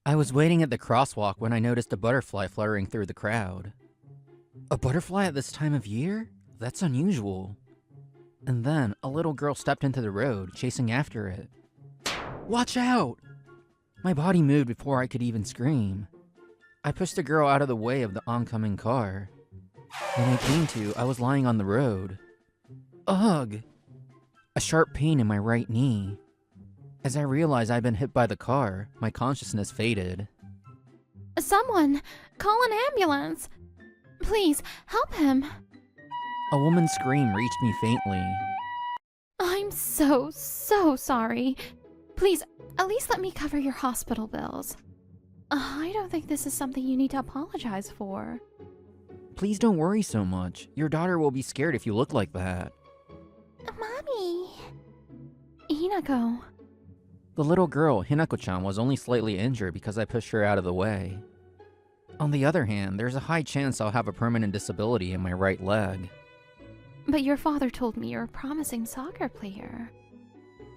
I was waiting at the crosswalk when I noticed a butterfly fluttering through the crowd. A butterfly at this time of year? That's unusual. And then, a little girl stepped into the road, chasing after it. Watch out! My body moved before I could even scream. I pushed the girl out of the way of the oncoming car. When I came to, I was lying on the road. Ugh! A sharp pain in my right knee. As I realized I'd been hit by the car, my consciousness faded. Someone! Call an ambulance! Please, help him! A woman's scream reached me faintly. I'm so sorry. Please, at least let me cover your hospital bills. I don't think this is something you need to apologize for. Please don't worry so much. Your daughter will be scared if you look like that. Mommy! Hinako. The little girl, Hinako-chan, was only slightly injured because I pushed her out of the way. On the other hand, there's a high chance I'll have a permanent disability in my right leg. But your father told me you're a promising soccer player.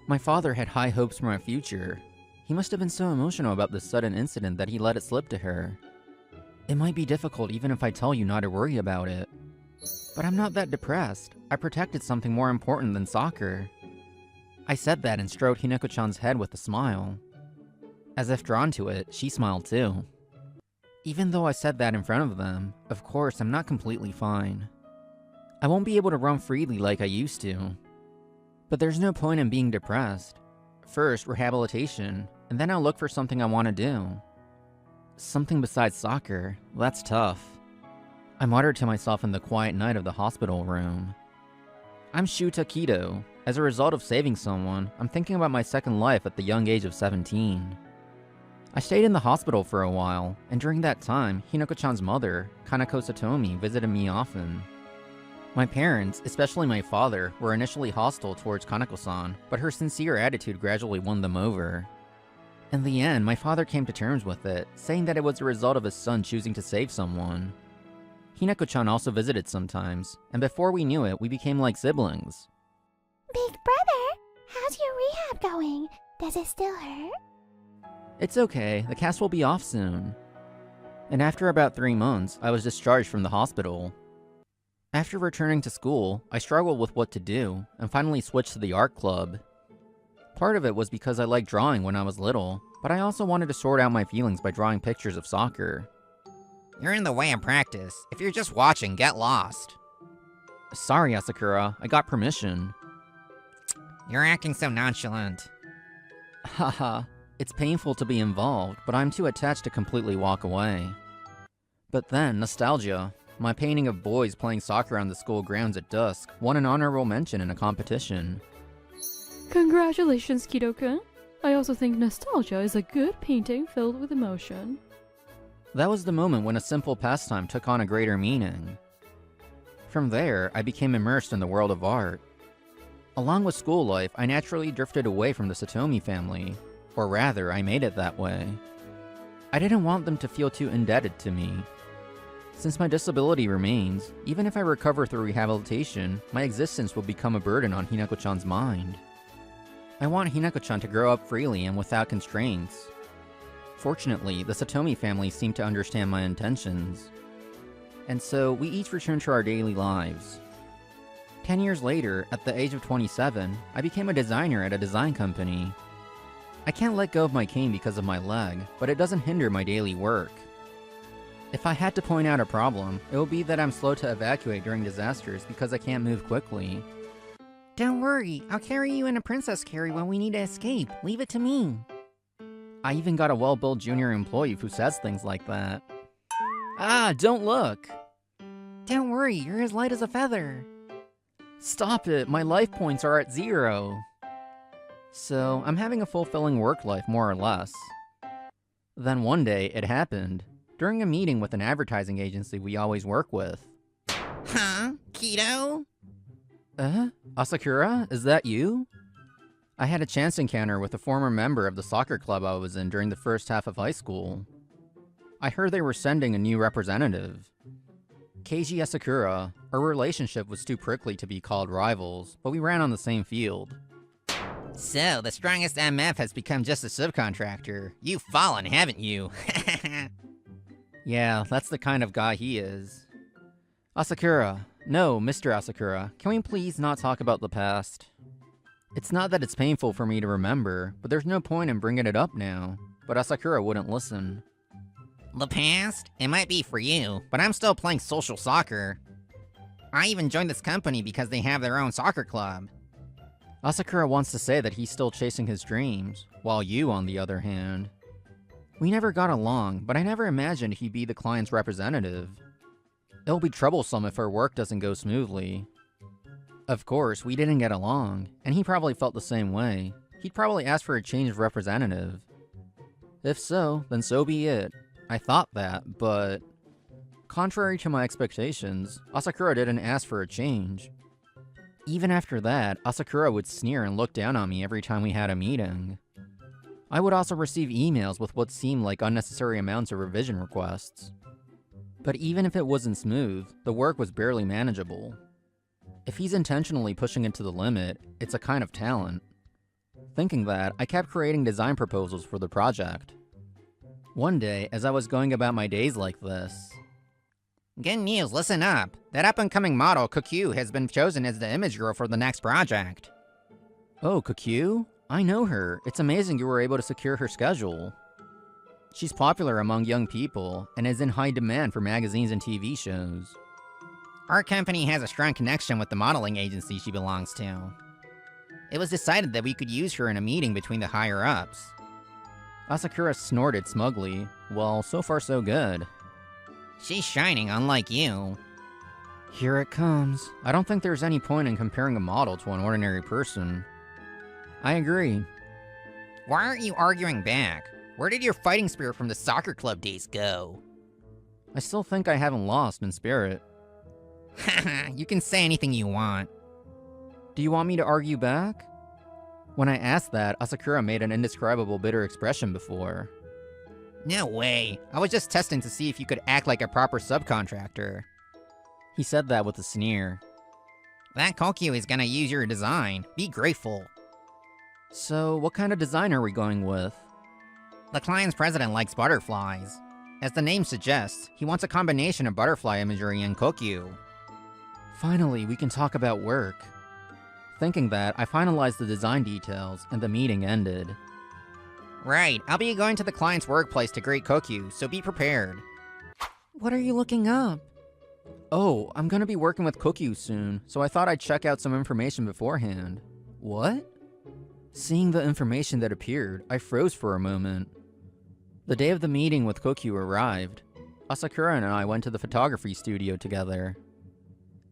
My father had high hopes for my future. He must have been so emotional about this sudden incident that he let it slip to her. It might be difficult even if I tell you not to worry about it. But I'm not that depressed. I protected something more important than soccer. I said that and stroked Hinako-chan's head with a smile. As if drawn to it, she smiled too. Even though I said that in front of them, of course I'm not completely fine. I won't be able to run freely like I used to. But there's no point in being depressed. First, rehabilitation, and then I'll look for something I want to do. Something besides soccer, that's tough. I muttered to myself in the quiet night of the hospital room. I'm Shuta Kido. As a result of saving someone, I'm thinking about my second life at the young age of 17. I stayed in the hospital for a while, and during that time, Hinako-chan's mother, Kanako Satomi, visited me often. My parents, especially my father, were initially hostile towards Kanako-san, but her sincere attitude gradually won them over. In the end, my father came to terms with it, saying that it was the result of his son choosing to save someone. Hinako-chan also visited sometimes, and before we knew it, we became like siblings. Big brother, how's your rehab going? Does it still hurt? It's okay, the cast will be off soon. And after about 3 months, I was discharged from the hospital. After returning to school, I struggled with what to do, and finally switched to the art club. Part of it was because I liked drawing when I was little, but I also wanted to sort out my feelings by drawing pictures of soccer. You're in the way of practice. If you're just watching, get lost. Sorry, Asakura, I got permission. You're acting so nonchalant. Haha, it's painful to be involved, but I'm too attached to completely walk away. But then, nostalgia. My painting of boys playing soccer on the school grounds at dusk won an honorable mention in a competition. Congratulations, Kido-kun. I also think nostalgia is a good painting filled with emotion. That was the moment when a simple pastime took on a greater meaning. From there, I became immersed in the world of art. Along with school life, I naturally drifted away from the Satomi family, or rather, I made it that way. I didn't want them to feel too indebted to me. Since my disability remains, even if I recover through rehabilitation, my existence will become a burden on Hinako-chan's mind. I want Hinako-chan to grow up freely and without constraints. Fortunately, the Satomi family seemed to understand my intentions. And so, we each returned to our daily lives. 10 years later, at the age of 27, I became a designer at a design company. I can't let go of my cane because of my leg, but it doesn't hinder my daily work. If I had to point out a problem, it would be that I'm slow to evacuate during disasters because I can't move quickly. Don't worry, I'll carry you in a princess carry when we need to escape. Leave it to me. I even got a well-built junior employee who says things like that. Ah, don't look! Don't worry, you're as light as a feather. Stop it, my life points are at 0. So, I'm having a fulfilling work life, more or less. Then one day, it happened. During a meeting with an advertising agency we always work with. Huh? Kido? Asakura, is that you? I had a chance encounter with a former member of the soccer club I was in during the first half of high school. I heard they were sending a new representative. Keiji Asakura. Our relationship was too prickly to be called rivals, but we ran on the same field. So, the strongest MF has become just a subcontractor. You've fallen, haven't you? Yeah, that's the kind of guy he is. Asakura. No, Mr. Asakura. Can we please not talk about the past? It's not that it's painful for me to remember, but there's no point in bringing it up now. But Asakura wouldn't listen. The past? It might be for you, but I'm still playing social soccer. I even joined this company because they have their own soccer club. Asakura wants to say that he's still chasing his dreams, while you, on the other hand. We never got along, but I never imagined he'd be the client's representative. It'll be troublesome if our work doesn't go smoothly. Of course, we didn't get along, and he probably felt the same way. He'd probably ask for a change of representative. If so, then so be it. I thought that, but... Contrary to my expectations, Asakura didn't ask for a change. Even after that, Asakura would sneer and look down on me every time we had a meeting. I would also receive emails with what seemed like unnecessary amounts of revision requests. But even if it wasn't smooth, the work was barely manageable. If he's intentionally pushing it to the limit, it's a kind of talent. Thinking that, I kept creating design proposals for the project. One day, as I was going about my days like this... Good news, listen up. That up-and-coming model, Kokyu, has been chosen as the image girl for the next project. Oh, Kokyu? I know her. It's amazing you were able to secure her schedule. She's popular among young people, and is in high demand for magazines and TV shows. Our company has a strong connection with the modeling agency she belongs to. It was decided that we could use her in a meeting between the higher-ups. Asakura snorted smugly. Well, so far so good. She's shining, unlike you. Here it comes. I don't think there's any point in comparing a model to an ordinary person. I agree. Why aren't you arguing back? Where did your fighting spirit from the soccer club days go? I still think I haven't lost in spirit. Haha, you can say anything you want. Do you want me to argue back? When I asked that, Asakura made an indescribable bitter expression before. No way. I was just testing to see if you could act like a proper subcontractor. He said that with a sneer. That Kokyu is gonna use your design. Be grateful. So, what kind of design are we going with? The client's president likes butterflies. As the name suggests, he wants a combination of butterfly imagery and Kokyu. Finally, we can talk about work. Thinking that, I finalized the design details, and the meeting ended. Right, I'll be going to the client's workplace to greet Kokyu, so be prepared. What are you looking up? Oh, I'm gonna be working with Kokyu soon, so I thought I'd check out some information beforehand. What? Seeing the information that appeared, I froze for a moment. The day of the meeting with Kokyu arrived. Asakura and I went to the photography studio together.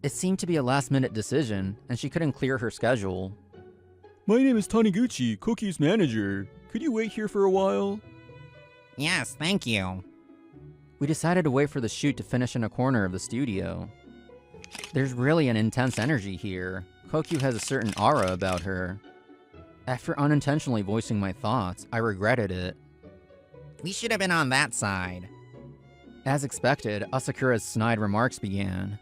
It seemed to be a last-minute decision, and she couldn't clear her schedule. My name is Taniguchi, Kokyu's manager. Could you wait here for a while? Yes, thank you. We decided to wait for the shoot to finish in a corner of the studio. There's really an intense energy here. Kokyu has a certain aura about her. After unintentionally voicing my thoughts, I regretted it. We should have been on that side. As expected, Asakura's snide remarks began.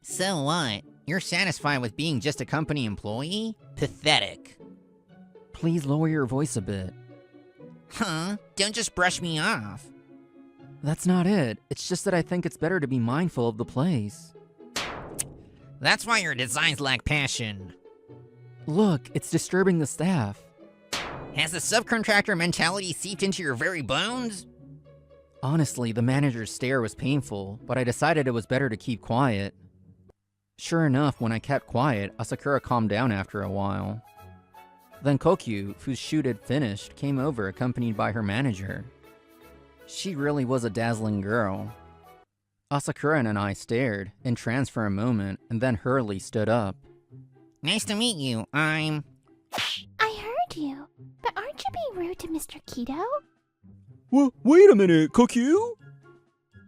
So what? You're satisfied with being just a company employee? Pathetic. Please lower your voice a bit. Huh? Don't just brush me off. That's not it. It's just that I think it's better to be mindful of the place. That's why your designs lack passion. Look, it's disturbing the staff. Has the subcontractor mentality seeped into your very bones? Honestly, the manager's stare was painful, but I decided it was better to keep quiet. Sure enough, when I kept quiet, Asakura calmed down after a while. Then Kokyu, whose shoot had finished, came over accompanied by her manager. She really was a dazzling girl. Asakura and I stared, entranced for a moment, and then hurriedly stood up. Nice to meet you. I heard you, but aren't you being rude to Mr. Kido? Wait a minute, Kokyu?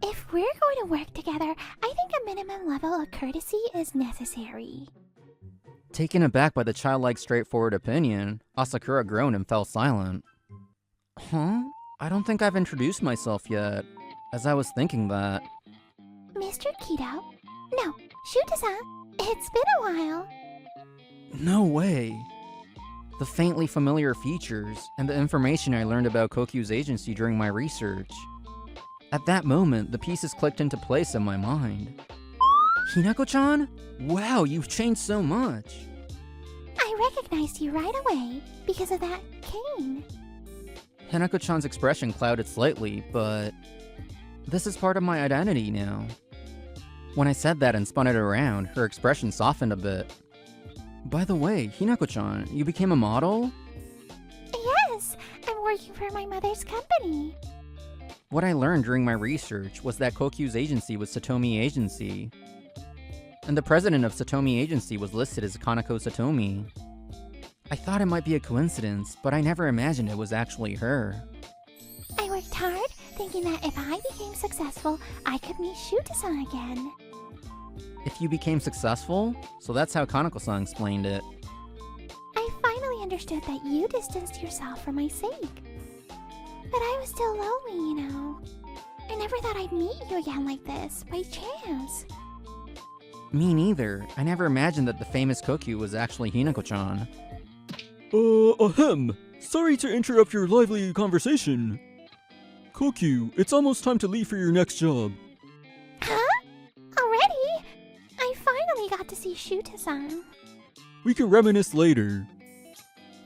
If we're going to work together, I think a minimum level of courtesy is necessary. Taken aback by the childlike straightforward opinion, Asakura groaned and fell silent. Huh? I don't think I've introduced myself yet, as I was thinking that. Mr. Kido? No, Shuta-san. It's been a while. No way. the faintly familiar features, and the information I learned about Kokyu's agency during my research. At that moment, the pieces clicked into place in my mind. Hinako-chan? Wow, you've changed so much. I recognized you right away because of that cane. Hinako-chan's expression clouded slightly, but this is part of my identity now. When I said that and spun it around, her expression softened a bit. By the way, Hinako-chan, you became a model? Yes, I'm working for my mother's company. What I learned during my research was that Kokyu's agency was Satomi Agency, and the president of Satomi Agency was listed as Kanako Satomi. I thought it might be a coincidence, but I never imagined it was actually her. I worked hard, thinking that if I became successful, I could meet Shuta-san again. If you became successful? So that's how Kanako-san explained it. I finally understood that you distanced yourself for my sake. But I was still lonely, you know. I never thought I'd meet you again like this, by chance. Me neither. I never imagined that the famous Kokyu was actually Hinako-chan. Ahem. Sorry to interrupt your lively conversation. Kokyu, it's almost time to leave for your next job. Huh? Already? I finally got to see Shuta-san. We can reminisce later.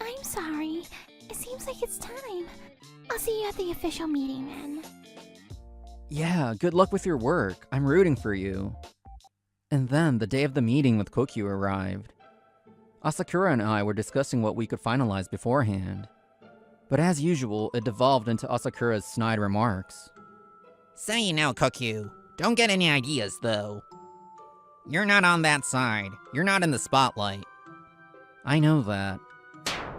I'm sorry. It seems like it's time. I'll see you at the official meeting then. Yeah, good luck with your work. I'm rooting for you. And then the day of the meeting with Kokyu arrived. Asakura and I were discussing what we could finalize beforehand. But as usual, it devolved into Asakura's snide remarks. So you know, Kokyu, don't get any ideas, though. You're not on that side. You're not in the spotlight. I know that.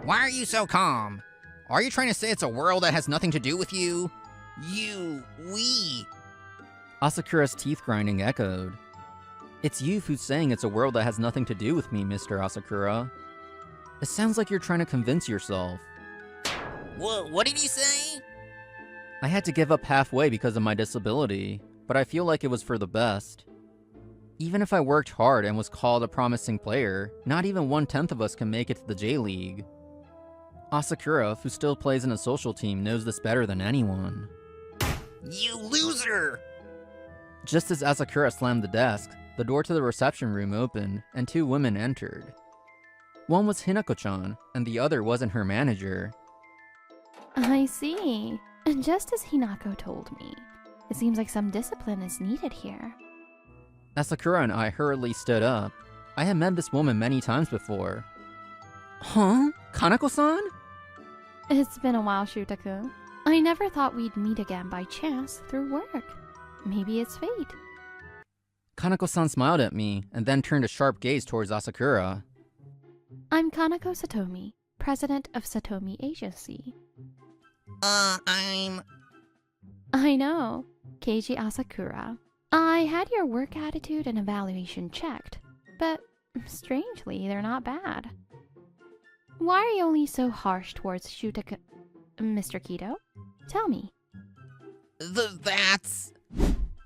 Why are you so calm? Are you trying to say it's a world that has nothing to do with you? We. Asakura's teeth grinding echoed. It's you who's saying it's a world that has nothing to do with me, Mr. Asakura. It sounds like you're trying to convince yourself. What did you say? I had to give up halfway because of my disability, but I feel like it was for the best. Even if I worked hard and was called a promising player, not even 1/10 of us can make it to the J-League. Asakura, who still plays in a social team, knows this better than anyone. You loser! Just as Asakura slammed the desk, the door to the reception room opened, and 2 women entered. One was Hinako-chan, and the other wasn't her manager. I see. And just as Hinako told me, it seems like some discipline is needed here. Asakura and I hurriedly stood up. I had met this woman many times before. Huh? Kanako-san? It's been a while, Shutaku. I never thought we'd meet again by chance through work. Maybe it's fate. Kanako-san smiled at me, and then turned a sharp gaze towards Asakura. I'm Kanako Satomi, president of Satomi Agency. I'm... I know, Keiji Asakura. I had your work attitude and evaluation checked, but strangely, they're not bad. Why are you only so harsh towards Shutaku... Mr. Kido? Tell me. That's...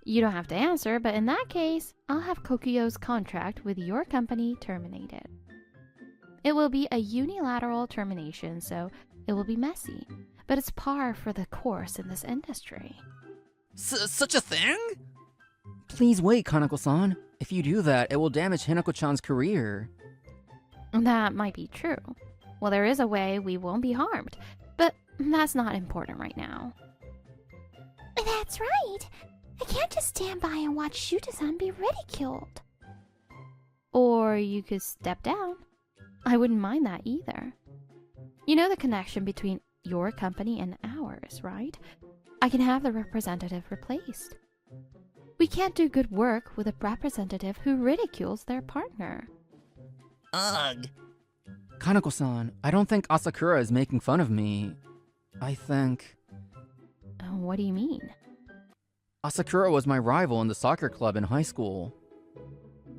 You don't have to answer, but in that case, I'll have Kokuyo's contract with your company terminated. It will be a unilateral termination, so it will be messy, but it's par for the course in this industry. Such a thing? Please wait, Kanako-san. If you do that, it will damage Hinako-chan's career. That might be true. Well, there is a way we won't be harmed, but that's not important right now. That's right. I can't just stand by and watch Shuta-san be ridiculed. Or you could step down. I wouldn't mind that either. You know the connection between your company and ours, right? I can have the representative replaced. We can't do good work with a representative who ridicules their partner. Ugh. Kanako-san, I don't think Asakura is making fun of me. I think... What do you mean? Asakura was my rival in the soccer club in high school.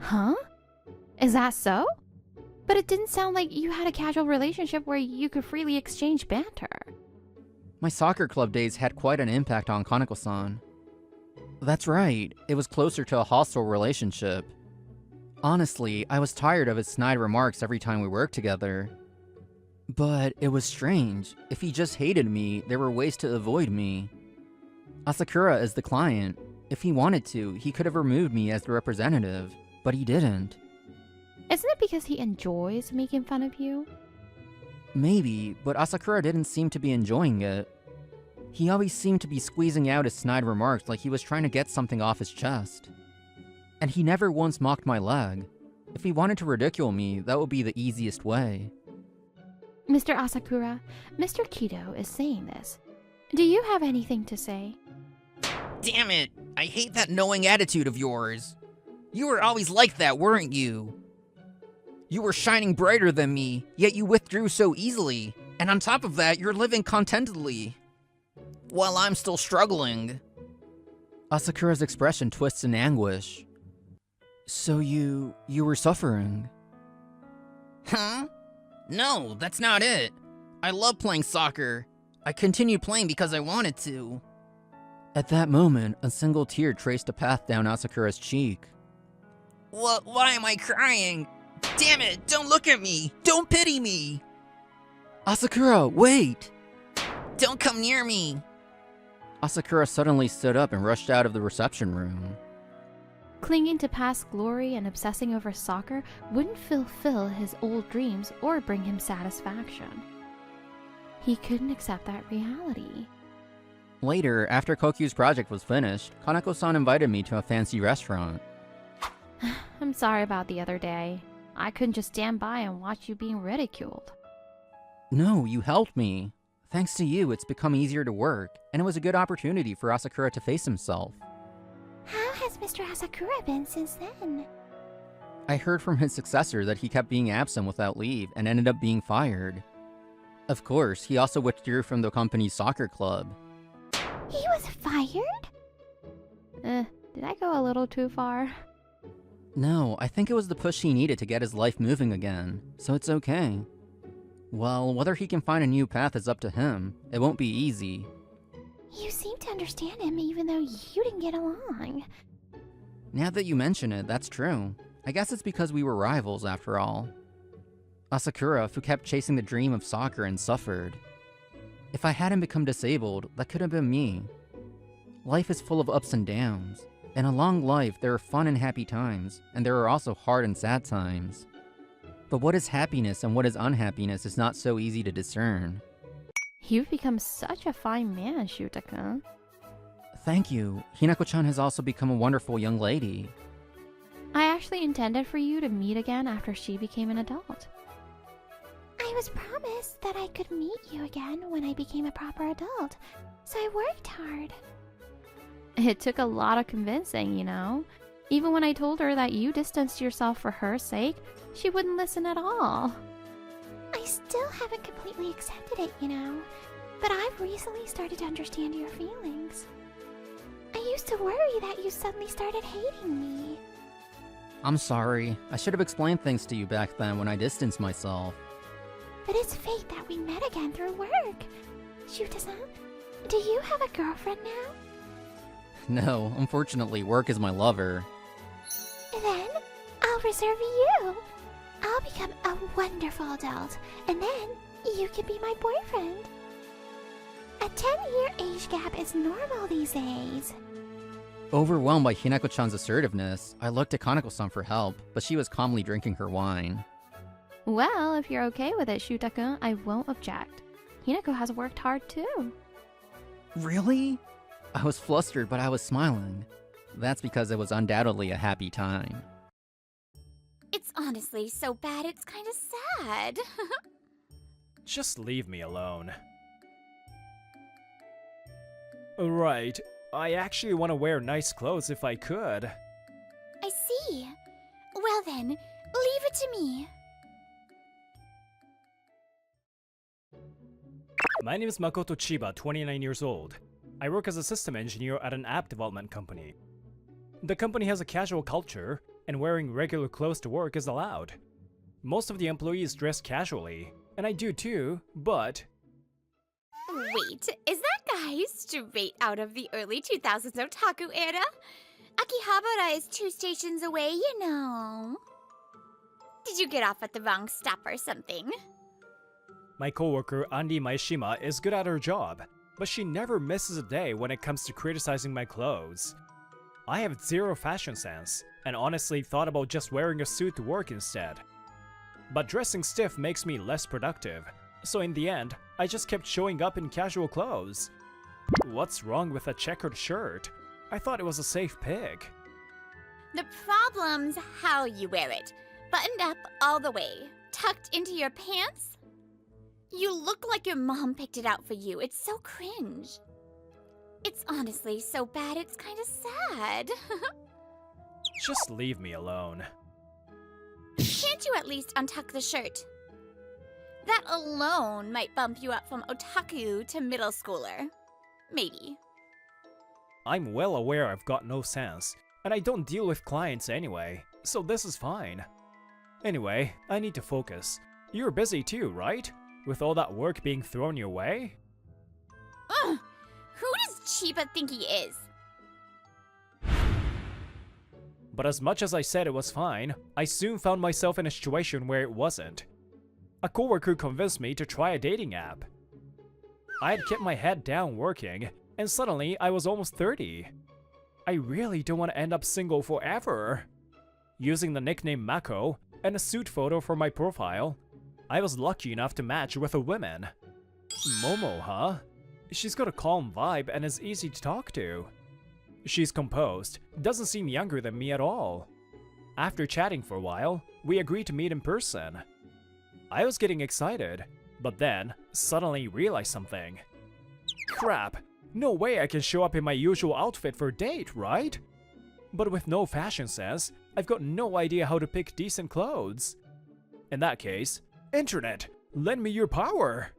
Huh? Is that so? But it didn't sound like you had a casual relationship where you could freely exchange banter. My soccer club days had quite an impact on Kanako-san. That's right, it was closer to a hostile relationship. Honestly, I was tired of his snide remarks every time we worked together. But it was strange. If he just hated me, there were ways to avoid me. Asakura is the client. If he wanted to, he could have removed me as the representative, but he didn't. Isn't it because he enjoys making fun of you? Maybe, but Asakura didn't seem to be enjoying it. He always seemed to be squeezing out his snide remarks like he was trying to get something off his chest. And he never once mocked my leg. If he wanted to ridicule me, that would be the easiest way. Mr. Asakura, Mr. Kido is saying this. Do you have anything to say? Damn it! I hate that knowing attitude of yours. You were always like that, weren't you? You were shining brighter than me, yet you withdrew so easily. And on top of that, you're living contentedly. While I'm still struggling. Asakura's expression twists in anguish. So you were suffering? Huh? No, that's not it. I love playing soccer. I continued playing because I wanted to. At that moment, a single tear traced a path down Asakura's cheek. Why am I crying? Damn it, don't look at me! Don't pity me! Asakura, wait! Don't come near me! Asakura suddenly stood up and rushed out of the reception room. Clinging to past glory and obsessing over soccer wouldn't fulfill his old dreams or bring him satisfaction. He couldn't accept that reality. Later, after Kokyu's project was finished, Kaneko-san invited me to a fancy restaurant. I'm sorry about the other day. I couldn't just stand by and watch you being ridiculed. No, you helped me. Thanks to you, it's become easier to work, and it was a good opportunity for Asakura to face himself. How has Mr. Asakura been since then? I heard from his successor that he kept being absent without leave and ended up being fired. Of course, he also withdrew from the company's soccer club. He was fired? Did I go a little too far? No, I think it was the push he needed to get his life moving again, so it's okay. Well, whether he can find a new path is up to him. It won't be easy. You seem to understand him even though you didn't get along. Now that you mention it, that's true. I guess it's because we were rivals after all. Asakura, who kept chasing the dream of soccer and suffered. If I hadn't become disabled, that could have been me. Life is full of ups and downs. In a long life, there are fun and happy times, and there are also hard and sad times. But what is happiness and what is unhappiness is not so easy to discern. You've become such a fine man, Shutaka. Thank you. Hinako-chan has also become a wonderful young lady. I actually intended for you to meet again after she became an adult. I was promised that I could meet you again when I became a proper adult, so I worked hard. It took a lot of convincing, you know? Even when I told her that you distanced yourself for her sake, she wouldn't listen at all. I still haven't completely accepted it, you know, but I've recently started to understand your feelings. I used to worry that you suddenly started hating me. I'm sorry. I should have explained things to you back then when I distanced myself. But it's fate that we met again through work. Shuta-san, do you have a girlfriend now? No, unfortunately, work is my lover. Then, I'll reserve you. I'll become a wonderful adult, and then you can be my boyfriend. A 10-year age gap is normal these days. Overwhelmed by Hinako-chan's assertiveness, I looked at Kaneko-san for help, but she was calmly drinking her wine. Well, if you're okay with it, Shutaka, I won't object. Hinako has worked hard too. Really? I was flustered, but I was smiling. That's because it was undoubtedly a happy time. It's honestly so bad it's kind of sad. Just leave me alone. Right, I actually want to wear nice clothes if I could. I see. Well then, leave it to me. My name is Makoto Chiba, 29 years old. I work as a system engineer at an app development company. The company has a casual culture, and wearing regular clothes to work is allowed. Most of the employees dress casually, and I do too, but... Wait, is that guy straight out of the early 2000s otaku era? Akihabara is 2 stations away, you know. Did you get off at the wrong stop or something? My coworker Andi Maeshima is good at her job, but she never misses a day when it comes to criticizing my clothes. I have zero fashion sense, and honestly thought about just wearing a suit to work instead. But dressing stiff makes me less productive, so in the end, I just kept showing up in casual clothes. What's wrong with a checkered shirt? I thought it was a safe pick. The problem's how you wear it. Buttoned up all the way, tucked into your pants. You look like your mom picked it out for you. It's so cringe. It's honestly so bad it's kind of sad. Just leave me alone. Can't you at least untuck the shirt? That alone might bump you up from otaku to middle schooler. Maybe. I'm well aware I've got no sense, and I don't deal with clients anyway, so this is fine. Anyway, I need to focus. You're busy too, right? With all that work being thrown your way? Ugh! Who does Chiba think he is? But as much as I said it was fine, I soon found myself in a situation where it wasn't. A coworker convinced me to try a dating app. I had kept my head down working, and suddenly I was almost 30. I really don't want to end up single forever. Using the nickname Mako and a suit photo for my profile, I was lucky enough to match with a woman. Momo, huh? She's got a calm vibe and is easy to talk to. She's composed, doesn't seem younger than me at all. After chatting for a while, we agreed to meet in person. I was getting excited, but then suddenly realized something. Crap, no way I can show up in my usual outfit for a date, right? But with no fashion sense, I've got no idea how to pick decent clothes. In that case, Internet, lend me your power!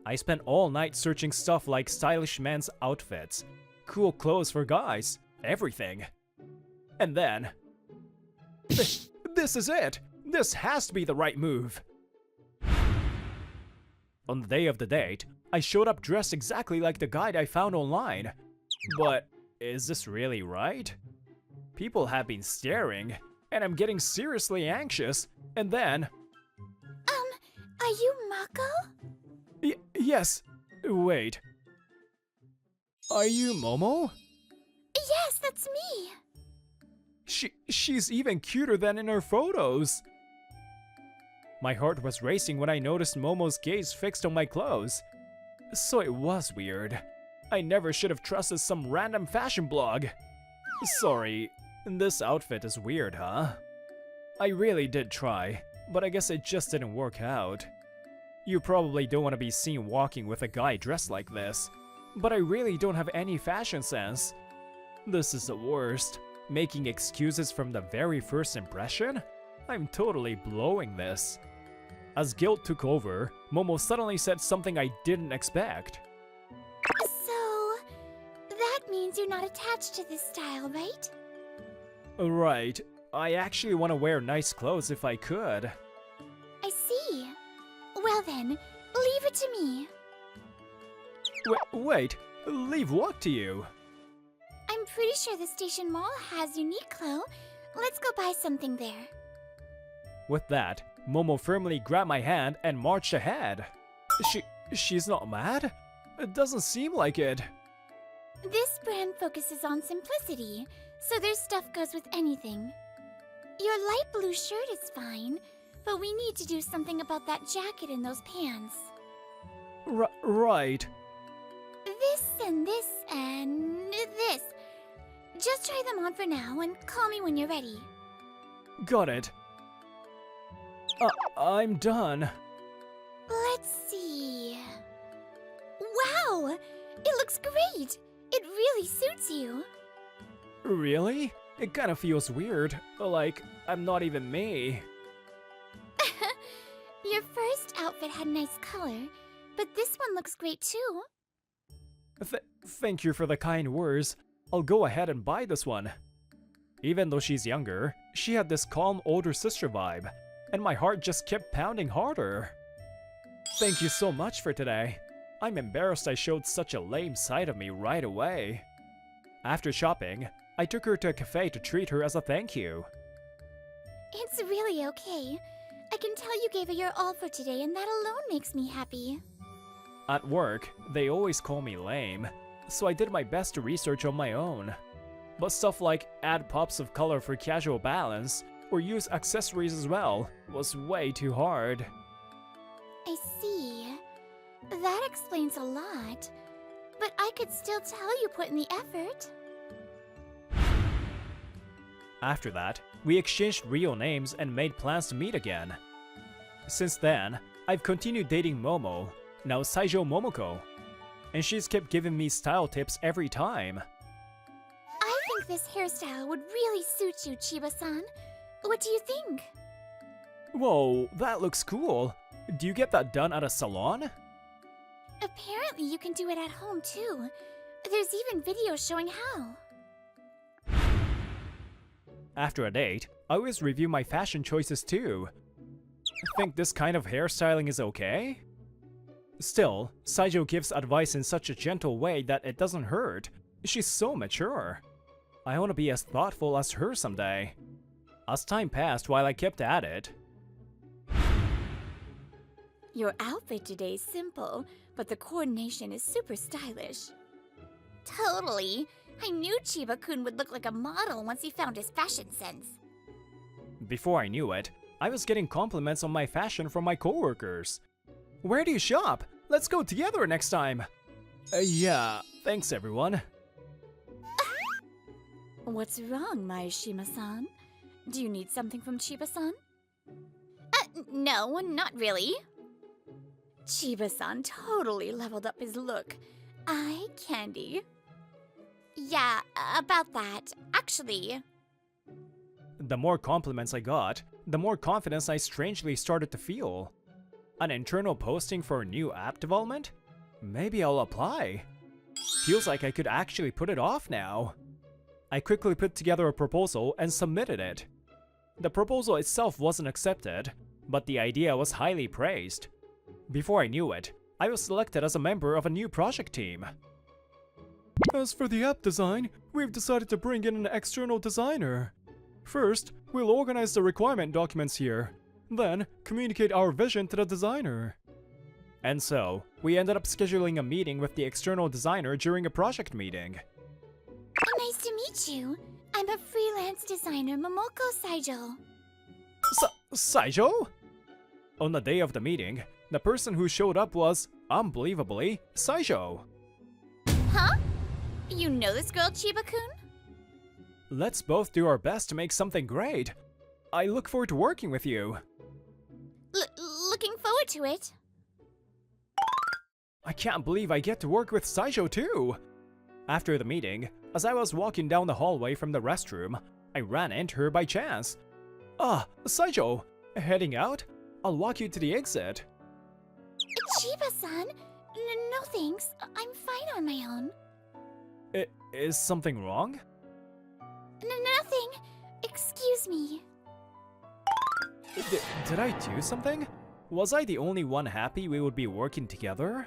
I spent all night searching stuff like stylish men's outfits, cool clothes for guys, everything. And then... This is it! This has to be the right move! On the day of the date, I showed up dressed exactly like the guide I found online. But is this really right? People have been staring, and I'm getting seriously anxious, and then... Are you Mako? Yes. Wait. Are you Momo? Yes, that's me. She's even cuter than in her photos. My heart was racing when I noticed Momo's gaze fixed on my clothes. So it was weird. I never should have trusted some random fashion blog. Sorry, this outfit is weird, huh? I really did try, but I guess it just didn't work out. You probably don't want to be seen walking with a guy dressed like this, but I really don't have any fashion sense. This is the worst. Making excuses from the very first impression? I'm totally blowing this. As guilt took over, Momo suddenly said something I didn't expect. So, that means you're not attached to this style, right? Right. I actually want to wear nice clothes if I could. I see. Well then, leave it to me. Wait, leave what to you? I'm pretty sure the station mall has Uniqlo. Let's go buy something there. With that, Momo firmly grabbed my hand and marched ahead. She's not mad? It doesn't seem like it. This brand focuses on simplicity, so their stuff goes with anything. Your light blue shirt is fine, but we need to do something about that jacket and those pants. Right. This and this and this. Just try them on for now and call me when you're ready. Got it. I'm done. Let's see. Wow! It looks great! It really suits you. Really? It kind of feels weird. Like, I'm not even me. Your first outfit had nice color, but this one looks great too. Thank you for the kind words. I'll go ahead and buy this one. Even though she's younger, she had this calm older sister vibe, and my heart just kept pounding harder. Thank you so much for today. I'm embarrassed I showed such a lame side of me right away. After shopping, I took her to a cafe to treat her as a thank you. It's really okay. I can tell you gave it your all for today, and that alone makes me happy. At work, they always call me lame, so I did my best to research on my own. But stuff like add pops of color for casual balance, or use accessories as well, was way too hard. I see. That explains a lot. But I could still tell you put in the effort. After that, we exchanged real names and made plans to meet again. Since then, I've continued dating Momo, now Saijo Momoko, and she's kept giving me style tips every time. I think this hairstyle would really suit you, Chiba-san. What do you think? Whoa, that looks cool. Do you get that done at a salon? Apparently you can do it at home too. There's even videos showing how. After a date, I always review my fashion choices too. Think this kind of hairstyling is okay? Still, Saijo gives advice in such a gentle way that it doesn't hurt. She's so mature. I want to be as thoughtful as her someday. As time passed while I kept at it. Your outfit today is simple, but the coordination is super stylish. Totally. I knew Chiba-kun would look like a model once he found his fashion sense. Before I knew it, I was getting compliments on my fashion from my coworkers. Where do you shop? Let's go together next time. Yeah, thanks everyone. What's wrong, Mayushima-san? Do you need something from Chiba-san? No, not really. Chiba-san totally leveled up his look. Eye candy. Yeah, about that. Actually... The more compliments I got, the more confidence I strangely started to feel. An internal posting for a new app development? Maybe I'll apply. Feels like I could actually put it off now. I quickly put together a proposal and submitted it. The proposal itself wasn't accepted, but the idea was highly praised. Before I knew it, I was selected as a member of a new project team. As for the app design, we've decided to bring in an external designer. First, we'll organize the requirement documents here, then communicate our vision to the designer. And so, we ended up scheduling a meeting with the external designer during a project meeting. Nice to meet you. I'm a freelance designer, Momoko Saijo. Saijo? On the day of the meeting, the person who showed up was, unbelievably, Saijo. Huh? You know this girl, Chiba-kun? Let's both do our best to make something great. I look forward to working with you. Looking forward to it. I can't believe I get to work with Saijo too. After the meeting, as I was walking down the hallway from the restroom, I ran into her by chance. Saijo, heading out? I'll walk you to the exit. Chiba-san? No thanks. I'm fine on my own. Is something wrong? Nothing. Excuse me. Did I do something? Was I the only one happy we would be working together?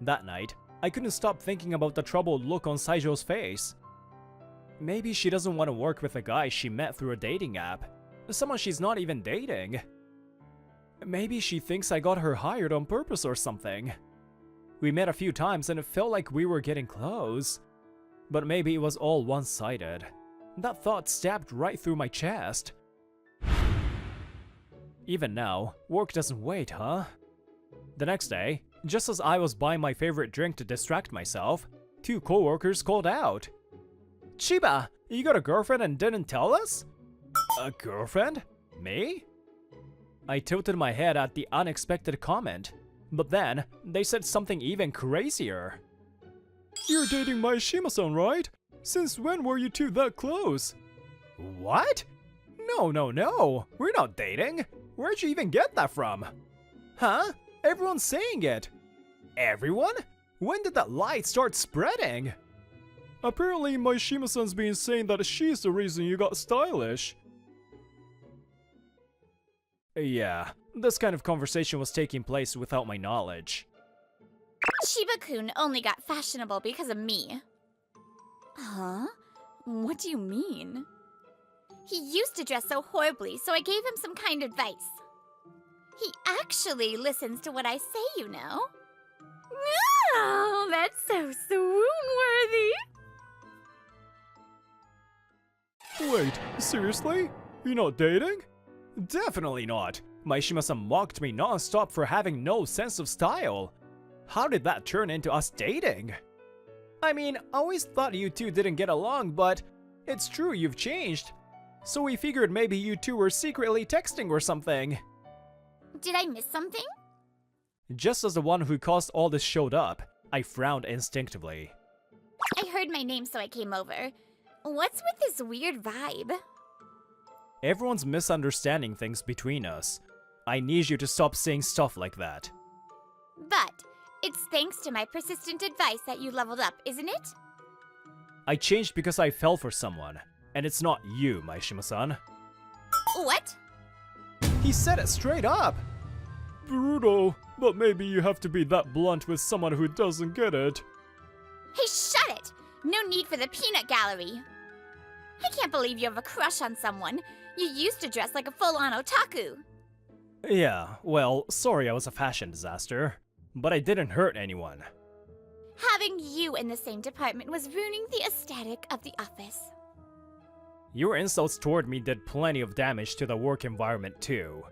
That night, I couldn't stop thinking about the troubled look on Saijo's face. Maybe she doesn't want to work with a guy she met through a dating app. Someone she's not even dating. Maybe she thinks I got her hired on purpose or something. We met a few times and it felt like we were getting close. But maybe it was all one-sided. That thought stabbed right through my chest. Even now, work doesn't wait, huh? The next day, just as I was buying my favorite drink to distract myself, 2 coworkers called out. Chiba, you got a girlfriend and didn't tell us? A girlfriend? Me? I tilted my head at the unexpected comment, but then they said something even crazier. You're dating Mayushima-san, right? Since when were you two that close? What? No, we're not dating. Where'd you even get that from? Huh? Everyone's saying it. Everyone? When did that light start spreading? Apparently, Mayushima-san's been saying that she's the reason you got stylish. Yeah, this kind of conversation was taking place without my knowledge. Chiba-kun only got fashionable because of me. Huh? What do you mean? He used to dress so horribly, so I gave him some kind advice. He actually listens to what I say, you know. Oh, that's so swoon-worthy. Wait, seriously? You're not dating? Definitely not. Maishima-san mocked me non-stop for having no sense of style. How did that turn into us dating? I mean, I always thought you two didn't get along, but it's true you've changed. So we figured maybe you two were secretly texting or something. Did I miss something? Just as the one who caused all this showed up, I frowned instinctively. I heard my name, so I came over. What's with this weird vibe? Everyone's misunderstanding things between us. I need you to stop saying stuff like that. But it's thanks to my persistent advice that you leveled up, isn't it? I changed because I fell for someone, and it's not you, Maishima-san. What? He said it straight up! Brutal, but maybe you have to be that blunt with someone who doesn't get it. Hey, shut it! No need for the peanut gallery. I can't believe you have a crush on someone. You used to dress like a full-on otaku. Yeah, well, sorry I was a fashion disaster. But I didn't hurt anyone. Having you in the same department was ruining the aesthetic of the office. Your insults toward me did plenty of damage to the work environment too.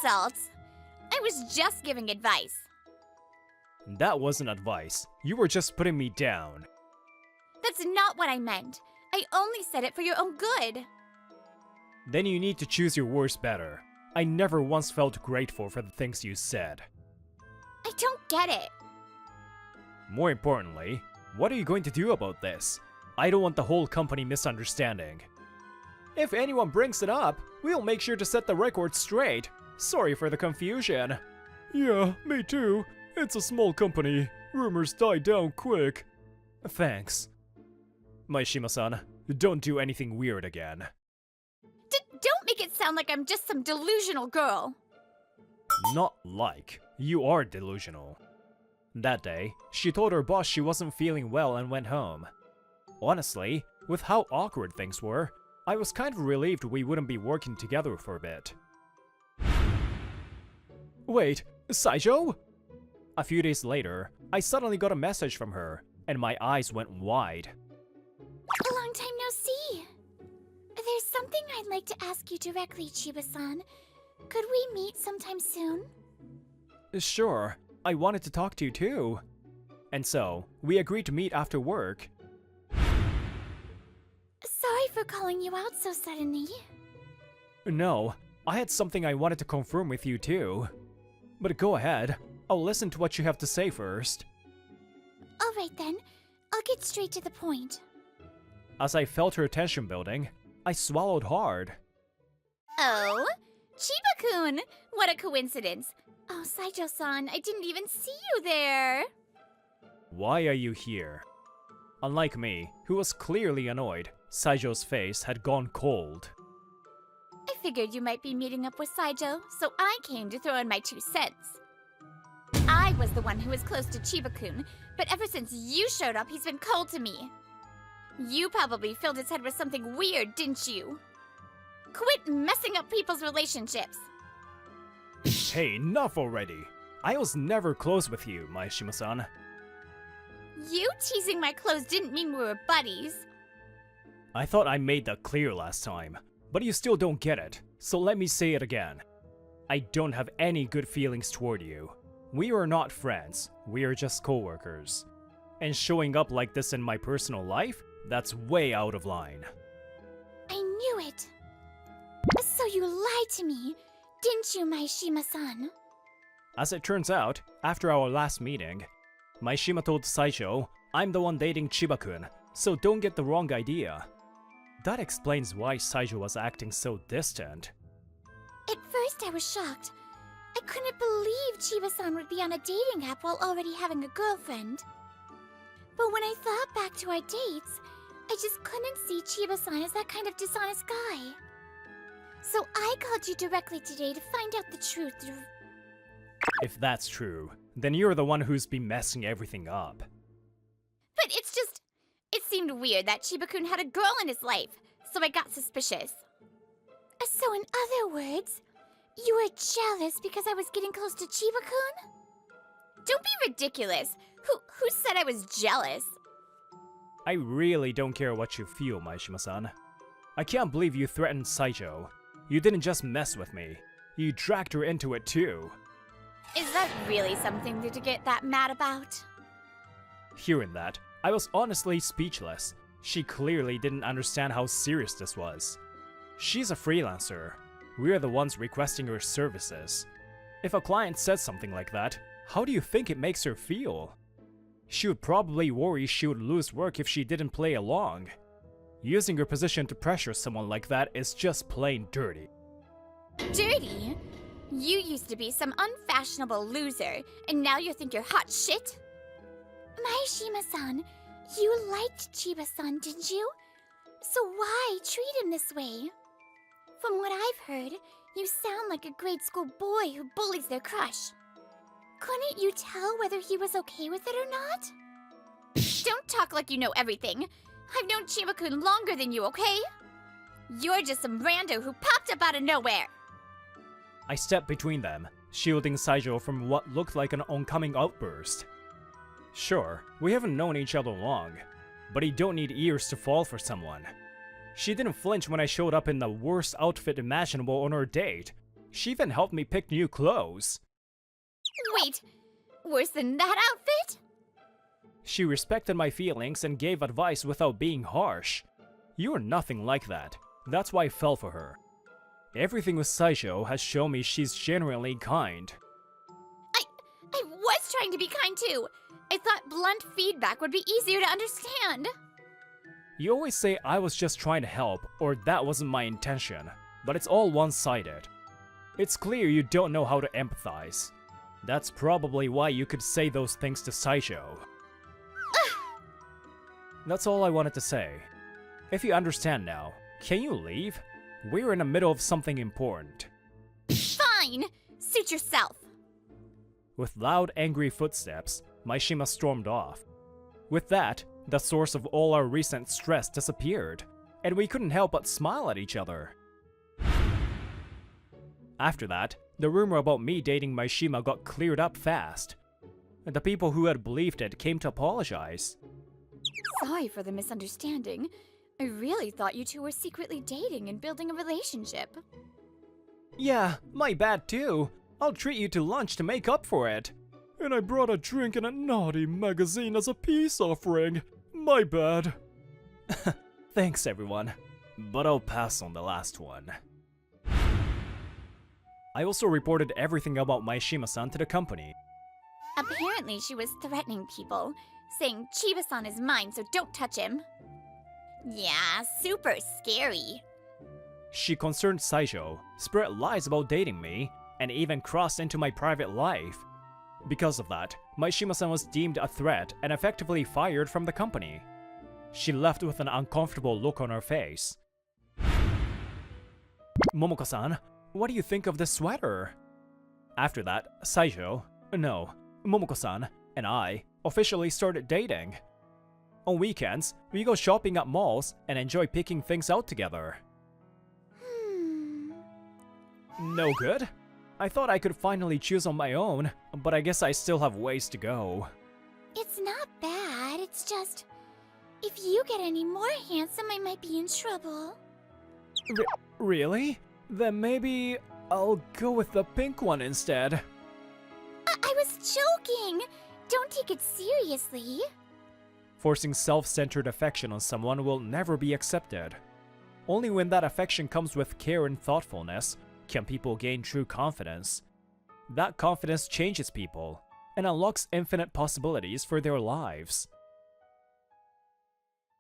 Insults? I was just giving advice. That wasn't advice. You were just putting me down. That's not what I meant. I only said it for your own good. Then you need to choose your words better. I never once felt grateful for the things you said. I don't get it. More importantly, what are you going to do about this? I don't want the whole company misunderstanding. If anyone brings it up, we'll make sure to set the record straight. Sorry for the confusion. Yeah, me too. It's a small company. Rumors die down quick. Thanks. Maishima-san, don't do anything weird again. Don't make it sound like I'm just some delusional girl. Not like. You are delusional. That day, she told her boss she wasn't feeling well and went home. Honestly, with how awkward things were, I was kind of relieved we wouldn't be working together for a bit. Wait, Saijo? A few days later, I suddenly got a message from her, and my eyes went wide. A long time no see. There's something I'd like to ask you directly, Chiba-san. Could we meet sometime soon? Sure, I wanted to talk to you too. And so, we agreed to meet after work. Sorry for calling you out so suddenly. No, I had something I wanted to confirm with you too. But go ahead, I'll listen to what you have to say first. Alright then, I'll get straight to the point. As I felt her tension building, I swallowed hard. Oh? Chiba-kun! What a coincidence. Oh, Saijo-san, I didn't even see you there. Why are you here? Unlike me, who was clearly annoyed, Saijo's face had gone cold. I figured you might be meeting up with Saijo, so I came to throw in my 2 cents. I was the one who was close to Chiba-kun, but ever since you showed up, he's been cold to me. You probably filled his head with something weird, didn't you? Quit messing up people's relationships. Hey, enough already. I was never close with you, Maishima-san. You teasing my clothes didn't mean we were buddies. I thought I made that clear last time, but you still don't get it, so let me say it again. I don't have any good feelings toward you. We are not friends, we are just coworkers. And showing up like this in my personal life, that's way out of line. I knew it. So you lied to me, didn't you, Maishima-san? As it turns out, after our last meeting, Maishima told Saijo, I'm the one dating Chiba-kun, so don't get the wrong idea. That explains why Saijo was acting so distant. At first I was shocked. I couldn't believe Chiba-san would be on a dating app while already having a girlfriend. But when I thought back to our dates, I just couldn't see Chiba-san as that kind of dishonest guy. So I called you directly today to find out the truth. If that's true, then you're the one who's been messing everything up. But it's just... It seemed weird that Chiba-kun had a girl in his life, so I got suspicious. So in other words, You were jealous because I was getting close to Chiba-kun? Don't be ridiculous. Who said I was jealous? I really don't care what you feel, Maishima-san. I can't believe you threatened Saijo. You didn't just mess with me. You dragged her into it too. Is that really something to get that mad about? Hearing that, I was honestly speechless. She clearly didn't understand how serious this was. She's a freelancer. We're the ones requesting her services. If a client says something like that, how do you think it makes her feel? She would probably worry she would lose work if she didn't play along. Using her position to pressure someone like that is just plain dirty. Dirty? You used to be some unfashionable loser, and now you think you're hot shit? Maishima-san, you liked Chiba-san, didn't you? So why treat him this way? From what I've heard, you sound like a grade school boy who bullies their crush. Couldn't you tell whether he was okay with it or not? Don't talk like you know everything. I've known Chiba-kun longer than you, okay? You're just some rando who popped up out of nowhere. I stepped between them, shielding Saijo from what looked like an oncoming outburst. Sure, we haven't known each other long, but you don't need ears to fall for someone. She didn't flinch when I showed up in the worst outfit imaginable on our date. She even helped me pick new clothes. Wait, worse than that outfit? She respected my feelings and gave advice without being harsh. You're nothing like that. That's why I fell for her. Everything with Saijo has shown me she's genuinely kind. I was trying to be kind too. I thought blunt feedback would be easier to understand. You always say I was just trying to help, or that wasn't my intention, but it's all one-sided. It's clear you don't know how to empathize. That's probably why you could say those things to Saijo. That's all I wanted to say. If you understand now, can you leave? We're in the middle of something important. Fine! Suit yourself. With loud, angry footsteps, Maishima stormed off. With that, the source of all our recent stress disappeared, and we couldn't help but smile at each other. After that, the rumor about me dating Maishima got cleared up fast. The people who had believed it came to apologize. Sorry for the misunderstanding. I really thought you two were secretly dating and building a relationship. Yeah, my bad too. I'll treat you to lunch to make up for it. And I brought a drink and a naughty magazine as a peace offering. My bad. Thanks everyone, but I'll pass on the last one. I also reported everything about Maishima-san to the company. Apparently she was threatening people, saying Chiba-san is mine, so don't touch him. Yeah, super scary. She concerned Saijo, spread lies about dating me, and even crossed into my private life. Because of that, Maishima-san was deemed a threat and effectively fired from the company. She left with an uncomfortable look on her face. Momoko-san, what do you think of this sweater? After that, Saijo, no, Momoko-san, and I officially started dating. On weekends, we go shopping at malls and enjoy picking things out together. No good? I thought I could finally choose on my own, but I guess I still have ways to go. It's not bad, it's just... if you get any more handsome, I might be in trouble. Really? Then maybe I'll go with the pink one instead. I was joking! Don't take it seriously. Forcing self-centered affection on someone will never be accepted. Only when that affection comes with care and thoughtfulness can people gain true confidence. That confidence changes people and unlocks infinite possibilities for their lives.